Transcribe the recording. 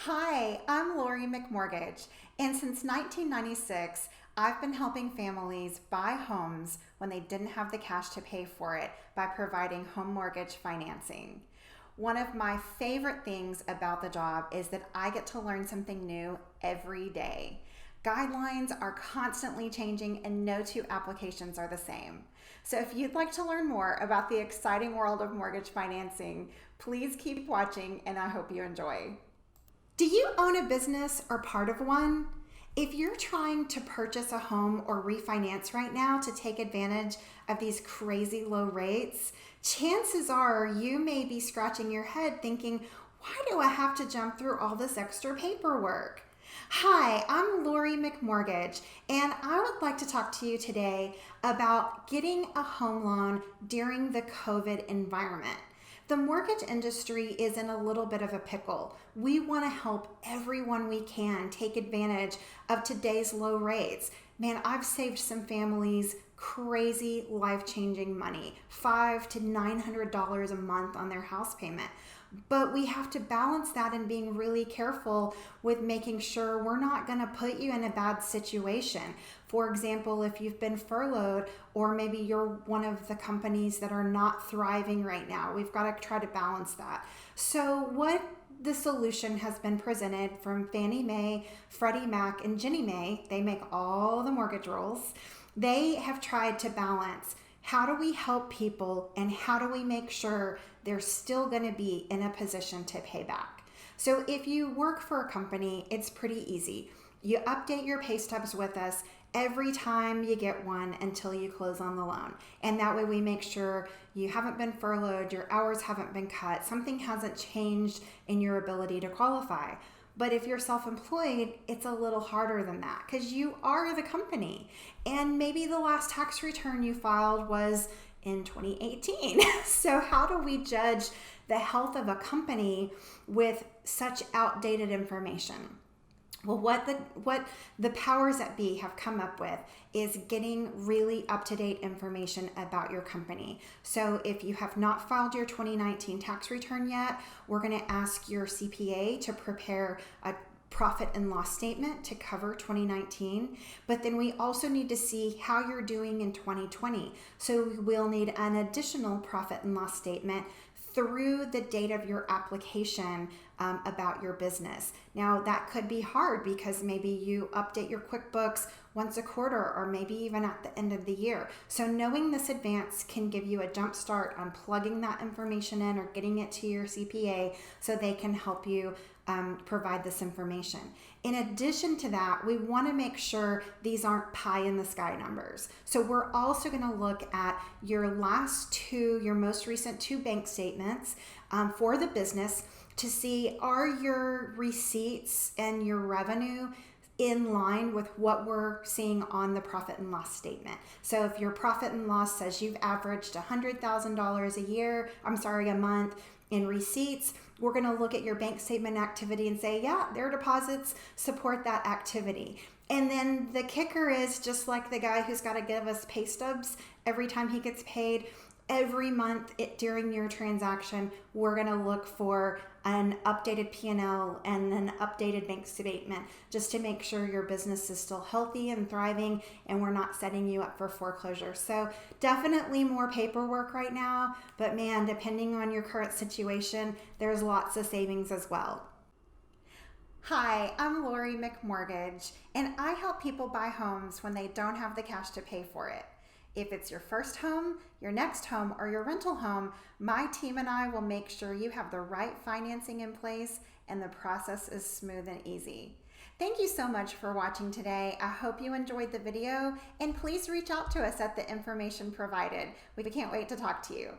Hi, I'm Lori McMortgage, and since 1996, I've been helping families buy homes when they didn't have the cash to pay for it by providing home mortgage financing. One of my favorite things about the job is that I get to learn something new every day. Guidelines are constantly changing and no two applications are the same. So if you'd like to learn more about the exciting world of mortgage financing, please keep watching and I hope you enjoy. Do you own a business or part of one? If you're trying to purchase a home or refinance right now to take advantage of these crazy low rates, chances are you may be scratching your head thinking, why do I have to jump through all this extra paperwork? Hi, I'm Lori McMortgage, and I would like to talk to you today about getting a home loan during the COVID environment. The mortgage industry is in a little bit of a pickle. We want to help everyone we can take advantage of today's low rates. Man, I've saved some families crazy life-changing money, $500 to $900 a month on their house payment. But we have to balance that and being really careful with making sure we're not going to put you in a bad situation. For example, if you've been furloughed or maybe you're one of the companies that are not thriving right now, we've got to try to balance that. So what the solution has been presented from Fannie Mae, Freddie Mac, and Ginnie Mae, they make all the mortgage rules. They have tried to balance how do we help people and how do we make sure they're still going to be in a position to pay back. So if you work for a company, it's pretty easy. You update your pay stubs with us every time you get one until you close on the loan. And that way we make sure you haven't been furloughed, your hours haven't been cut, something hasn't changed in your ability to qualify. But if you're self-employed, it's a little harder than that because you are the company. And maybe the last tax return you filed was in 2018. So how do we judge the health of a company with such outdated information? Well, what the powers that be have come up with is getting really up-to-date information about your company. So if you have not filed your 2019 tax return yet, we're going to ask your CPA to prepare a profit and loss statement to cover 2019, but then we also need to see how you're doing in 2020. So we'll need an additional profit and loss statement through the date of your application about your business. Now that could be hard because maybe you update your QuickBooks once a quarter or maybe even at the end of the year. So knowing this advance can give you a jump start on plugging that information in or getting it to your CPA so they can help you provide this information. In addition to that, we want to make sure these aren't pie in the sky numbers. So we're also going to look at your most recent two bank statements for the business to see are your receipts and your revenue in line with what we're seeing on the profit and loss statement. So if your profit and loss says you've averaged $100,000 a month in receipts, we're going to look at your bank statement activity and say, yeah, their deposits support that activity. And then the kicker is just like the guy who's got to give us pay stubs every time he gets paid. Every month during your transaction, we're going to look for an updated P&L and an updated bank statement just to make sure your business is still healthy and thriving and we're not setting you up for foreclosure. So definitely more paperwork right now, but man, depending on your current situation, there's lots of savings as well. Hi, I'm Lori McMortgage, and I help people buy homes when they don't have the cash to pay for it. If it's your first home, your next home, or your rental home, my team and I will make sure you have the right financing in place and the process is smooth and easy. Thank you so much for watching today. I hope you enjoyed the video and please reach out to us at the information provided. We can't wait to talk to you.